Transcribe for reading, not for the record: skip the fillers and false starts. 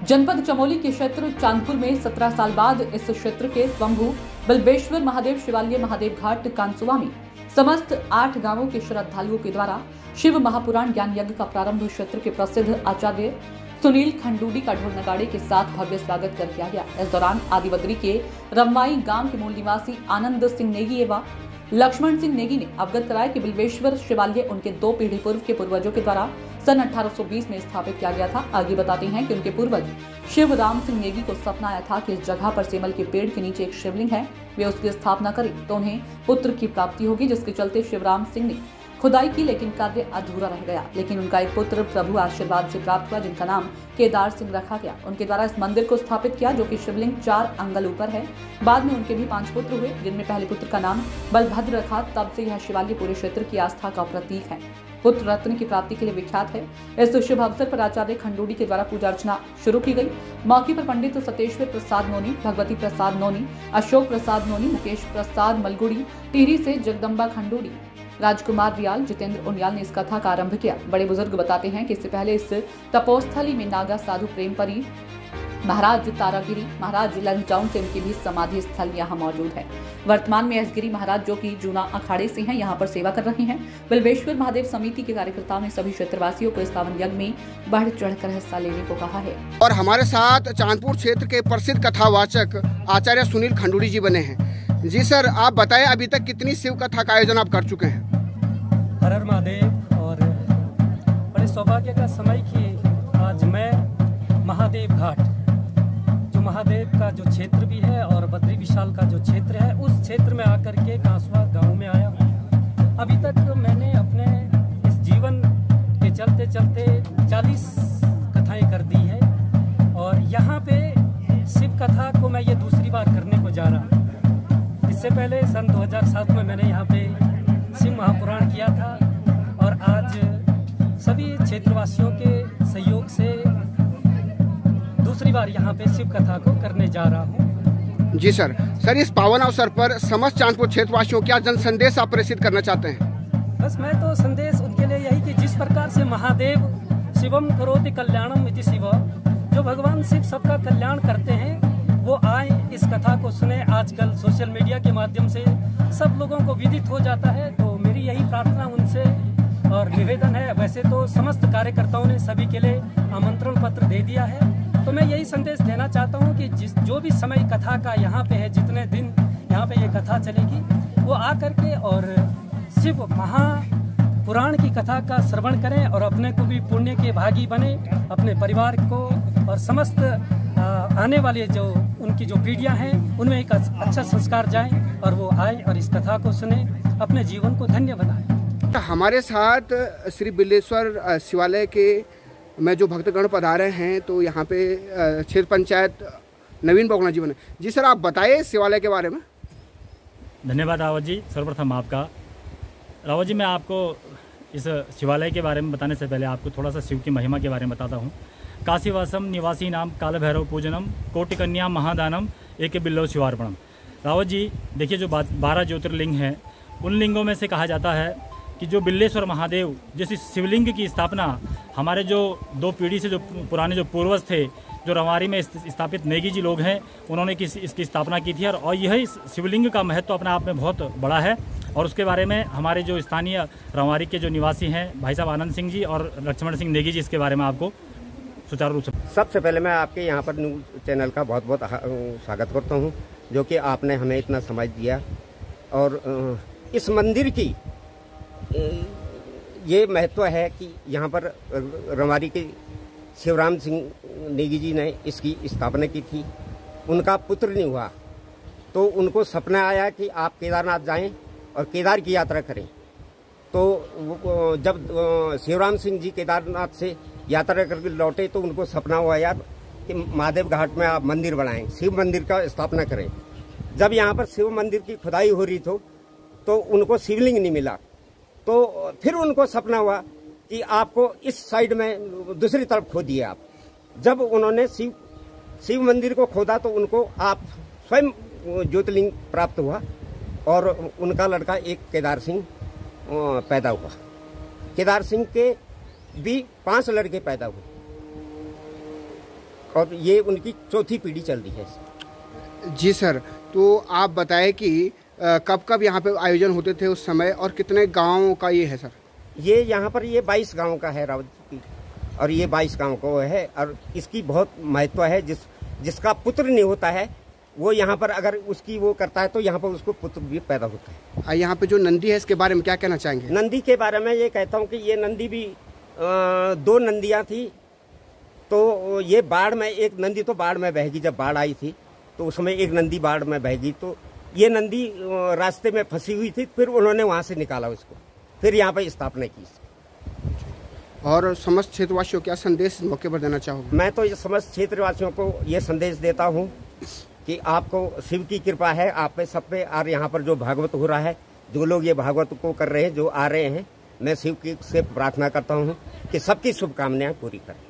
जनपद चमोली के क्षेत्र चांदपुर में 17 साल बाद इस क्षेत्र के स्वयंभू बल्बेश्वर महादेव शिवालय महादेव घाट कांसुआ में समस्त 8 गांवों के श्रद्धालुओं के द्वारा शिव महापुराण ज्ञान यज्ञ का प्रारंभ क्षेत्र के प्रसिद्ध आचार्य सुनील खंडूडी का ढोल नगाड़े के साथ भव्य स्वागत कर किया गया। इस दौरान आदिबद्री के रमवाई गांव के मूल निवासी आनंद सिंह नेगी एवं लक्ष्मण सिंह नेगी ने अवगत कराया कि बिल्बेश्वर शिवालय उनके 2 पीढ़ी पूर्व के पूर्वजों के द्वारा सन 1820 में स्थापित किया गया था। आगे बताते हैं कि उनके पूर्वज शिवराम सिंह नेगी को सपना आया था कि इस जगह पर सेमल के पेड़ के नीचे एक शिवलिंग है, वे उसकी स्थापना करें तो उन्हें पुत्र की प्राप्ति होगी, जिसके चलते शिवराम सिंह ने खुदाई की, लेकिन कार्य अधूरा रह गया। लेकिन उनका एक पुत्र प्रभु आशीर्वाद से प्राप्त हुआ, जिनका नाम केदार सिंह रखा गया। उनके द्वारा इस मंदिर को स्थापित किया, जो कि शिवलिंग 4 अंगल ऊपर है। बाद में उनके भी 5 पुत्र हुए, जिनमें पहले पुत्र का नाम बलभद्र रखा। तब से यह शिवालय पूरे क्षेत्र की आस्था का प्रतीक है, पुत्र रत्न की प्राप्ति के लिए विख्यात है। इस शुभ अवसर पर आचार्य खंडूडी के द्वारा पूजा अर्चना शुरू की गई। मौके पर पंडित सतेश्वर प्रसाद नोनी, भगवती प्रसाद नोनी, अशोक प्रसाद नोनी, मुकेश प्रसाद मलगुड़ी, टिहरी से जगदम्बा खंडूडी, राजकुमार रियाल, जितेंद्र उनियाल ने इस कथा का आरंभ किया। बड़े बुजुर्ग बताते हैं कि इससे पहले इस तपोस्थली में नागा साधु प्रेमपरी महाराज तारागिरी महाराज लंचाउन से उनकी भी समाधि स्थल यहाँ मौजूद है। वर्तमान में एसगिरी महाराज, जो कि जूना अखाड़े से हैं, यहाँ पर सेवा कर रहे हैं। बिल्बेश्वर महादेव समिति के कार्यकर्ताओं ने सभी क्षेत्रवासियों को इस पावन यज्ञ में बढ़ चढ़कर हिस्सा लेने को कहा है। और हमारे साथ चांदपुर क्षेत्र के प्रसिद्ध कथावाचक आचार्य सुनील खंडूडी जी बने हैं। जी सर, आप बताएं अभी तक कितनी शिव कथा का आयोजन आप कर चुके हैं? हर हर महादेव। और बड़े सौभाग्य का समय कि आज मैं महादेव घाट, जो महादेव का जो क्षेत्र भी है और बद्री विशाल का जो क्षेत्र है, उस क्षेत्र में आकर के कांसुआ गांव में आया हूँ। अभी तक मैंने अपने इस जीवन के चलते चलते 40 कथाएं कर दी है और यहाँ पे शिव कथा को मैं ये दूसरी बार करने को जा रहा हूँ। इससे पहले सन 2007 में मैंने यहाँ पे शिव महापुराण किया था और आज सभी क्षेत्रवासियों के सहयोग से दूसरी बार यहाँ पे शिव कथा को करने जा रहा हूँ। जी सर, इस पावन अवसर पर समस्त चांदपुर क्षेत्रवासियों क्या जन संदेश आप प्रेषित करना चाहते हैं? बस मैं तो संदेश उनके लिए यही कि जिस प्रकार से महादेव शिवम करोति कल्याणम इति शिव, जो भगवान शिव सबका कल्याण करते हैं, वो आए इस कथा को सुने। आजकल सोशल मीडिया के माध्यम से सब लोगों को विदित हो जाता है, तो मेरी यही प्रार्थना उनसे और निवेदन है। वैसे तो समस्त कार्यकर्ताओं ने सभी के लिए आमंत्रण पत्र दे दिया है, तो मैं यही संदेश देना चाहता हूँ कि जो भी समय कथा का यहाँ पे है, जितने दिन यहाँ पे ये कथा चलेगी, वो आकर के और शिव महापुराण की कथा का श्रवण करें और अपने को भी पुण्य के भागी बने, अपने परिवार को और समस्त आने वाले जो उनकी जो पीढ़ियां हैं उनमें एक अच्छा संस्कार जाए और वो आए और इस कथा को सुने, अपने जीवन को धन्य बनाए। हमारे साथ श्री बिल्बेश्वर शिवालय के में जो भक्तगण पधारे हैं, तो यहाँ पे क्षेत्र पंचायत नवीन बोगना जी बने। जी सर, आप बताइए शिवालय के बारे में। धन्यवाद रावत जी। सर्वप्रथम आपका रावत जी, मैं आपको इस शिवालय के बारे में बताने से पहले आपको थोड़ा सा शिव की महिमा के बारे में बताता हूँ। काशीवासम निवासी नाम काल भैरव पूजनम कोटि कन्या महादानम एक बिल्लो शिवार्पणम। रावत जी, देखिए जो 12 ज्योतिर्लिंग हैं, उन लिंगों में से कहा जाता है कि जो बिल्लेश्वर महादेव जैसे शिवलिंग की स्थापना हमारे जो 2 पीढ़ी से जो पुराने जो पूर्वज थे, जो रवारी में स्थापित नेगी जी लोग हैं, उन्होंने इसकी स्थापना की थी। और यह शिवलिंग का महत्व अपने आप में बहुत बड़ा है। और उसके बारे में हमारे जो स्थानीय रवारी के जो निवासी हैं भाई साहब आनंद सिंह जी और लक्ष्मण सिंह नेगी जी, इसके बारे में आपको सुचारू रूप से। सबसे पहले मैं आपके यहाँ पर न्यूज़ चैनल का बहुत बहुत स्वागत करता हूँ, जो कि आपने हमें इतना समय दिया। और इस मंदिर की ये महत्व है कि यहाँ पर रवारी के शिवराम सिंह नेगी जी ने इसकी स्थापना की थी। उनका पुत्र नहीं हुआ, तो उनको सपना आया कि आप केदारनाथ जाएं और केदार की यात्रा करें। तो जब शिवराम सिंह जी केदारनाथ से यात्रा करके लौटे, तो उनको सपना हुआ यार कि महादेव घाट में आप मंदिर बनाएं, शिव मंदिर का स्थापना करें। जब यहाँ पर शिव मंदिर की खुदाई हो रही तो उनको शिवलिंग नहीं मिला, तो फिर उनको सपना हुआ कि आपको इस साइड में दूसरी तरफ खोदिए आप। जब उन्होंने शिव मंदिर को खोदा, तो उनको आप स्वयं ज्योतिर्लिंग प्राप्त हुआ और उनका लड़का एक केदार सिंह पैदा हुआ। केदार सिंह के भी 5 लड़के पैदा हुए। और ये उनकी चौथी पीढ़ी चल रही है। जी सर, तो आप बताएं कि कब कब यहाँ पे आयोजन होते थे उस समय और कितने गाँव का ये है सर? ये यहाँ पर ये 22 गाँव का है रावत जी, और ये 22 गाँव का है, और इसकी बहुत महत्व है। जिसका पुत्र नहीं होता है वो यहाँ पर अगर उसकी वो करता है तो यहाँ पर उसको पुत्र भी पैदा होता है। यहाँ पे जो नंदी है इसके बारे में क्या कहना चाहेंगे? नंदी के बारे में ये कहता हूँ कि ये नंदी भी 2 नंदियाँ थी, तो ये बाढ़ में, एक नंदी तो बाढ़ में बह गई, जब बाढ़ आई थी तो उसमें एक नंदी बाढ़ में बह गई, तो ये नंदी रास्ते में फंसी हुई थी, फिर उन्होंने वहाँ से निकाला उसको, फिर यहाँ पर स्थापना की। और समस्त क्षेत्रवासियों को क्या संदेश इस मौके पर देना चाहोगे? मैं तो ये समस्त क्षेत्रवासियों को ये संदेश देता हूँ कि आपको शिव की कृपा है आप पे, सब पे, और यहाँ पर जो भागवत हो रहा है, जो लोग ये भागवत को कर रहे हैं, जो आ रहे हैं, मैं शिव की से प्रार्थना करता हूँ कि सबकी शुभकामनाएं पूरी करें।